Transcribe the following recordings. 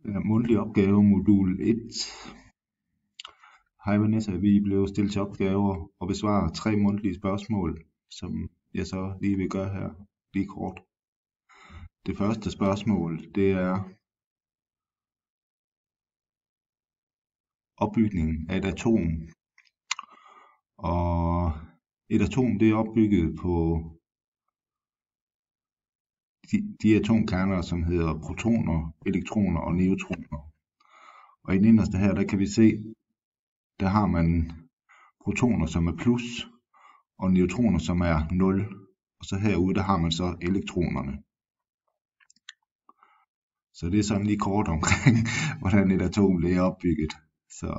Mundtlig opgave, modul 1. Hej Vanessa, vi blev stillet til opgaver og besvare 3 mundtlige spørgsmål, som jeg så lige vil gøre her lige kort. Det første spørgsmål, det er opbygningen af et atom. Og et atom, det er opbygget på de atomkerner, som hedder protoner, elektroner og neutroner. Og i den inderste her, der kan vi se, der har man protoner, som er plus, og neutroner, som er 0. Og så herude, der har man så elektronerne. Så det er sådan lige kort omkring, hvordan et atom er opbygget. Så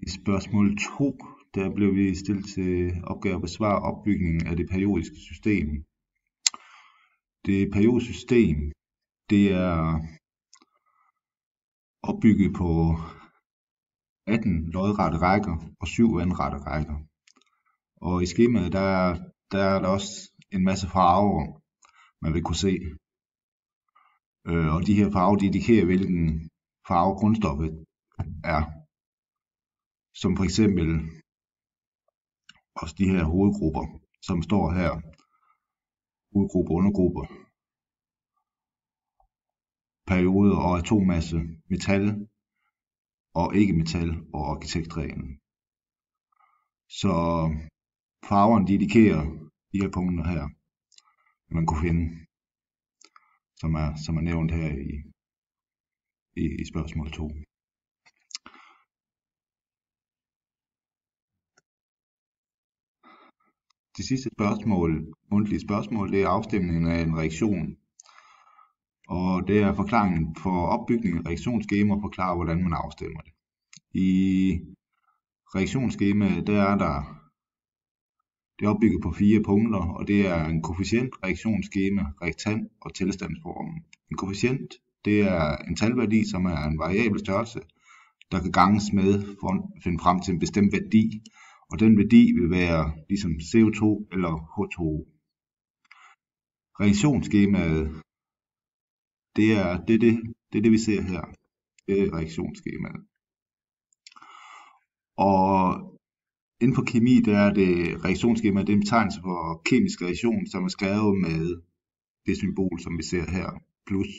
i spørgsmål 2, der blev vi stillet til opgave at besvare opbygningen af det periodiske system. Det periodiske system, det er opbygget på 18 lodrette rækker og 7 vandrette rækker. Og i skemaet, der er der også en masse farver, man vil kunne se. Og de her farver, de indikerer, hvilken farve grundstoffet er. Som for eksempel også de her hovedgrupper, som står her. Hovedgrupper, undergrupper, perioder og atommasse, metal og ikke-metal og arkitektreglen. Så farverne, de indikerer de her punkter her, man kunne finde, som er nævnt her i spørgsmål 2. Det sidste spørgsmål, mundtlige spørgsmål, det er afstemningen af en reaktion. Og det er forklaringen for opbygningen af reaktionsskema og forklare, hvordan man afstemmer det. I reaktionsskemaet, det er opbygget på 4 punkter, og det er en koefficient, reaktionsskema, reaktant og tilstandsformen. En koefficient, det er en talværdi, som er en variabel størrelse, der kan ganges med for at finde frem til en bestemt værdi. Og den værdi vil være ligesom CO2 eller H2O. Reaktionsskemaet, det er det, vi ser her. Det er reaktionsskemaet. Og inden for kemi, der er det reaktionsskemaet, det er en betegnelse for kemisk reaktion, som er skrevet med det symbol, som vi ser her, plus.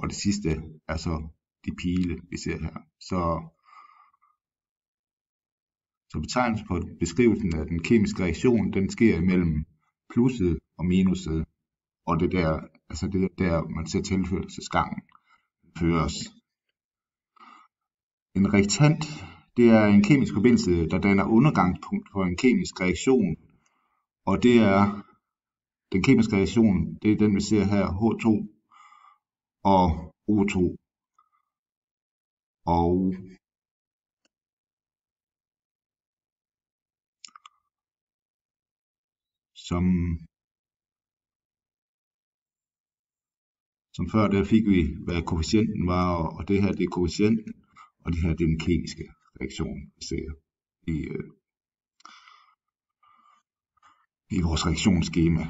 Og det sidste er så de pile, vi ser her. Så betegnelsen på beskrivelsen af den kemiske reaktion, den sker imellem plusset og minuset, og det der, man ser tilførselsgangen føres. En reaktant, det er en kemisk forbindelse, der danner undergangspunkt for en kemisk reaktion, og det er den kemiske reaktion, det er den, vi ser her, H2 og O2. Og som før, der fik vi, hvad koefficienten var, og det her, det er koefficienten, og det her, det er den kemiske reaktion, vi ser i vores reaktionsskema.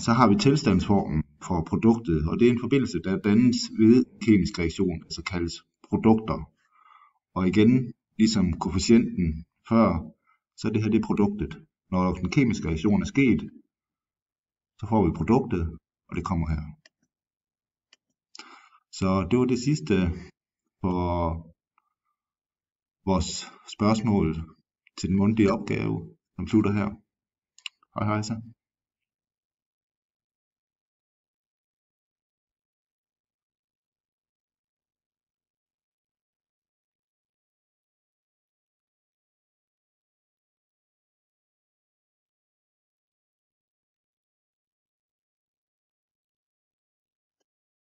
Så har vi tilstandsformen for produktet, og det er en forbindelse, der dannes ved kemisk reaktion, altså kaldes produkter. Og igen, ligesom koefficienten før, så er det her det produktet. Når den kemiske reaktion er sket, så får vi produktet, og det kommer her. Så det var det sidste for vores spørgsmål til den mundtlige opgave, som slutter her. Hej så.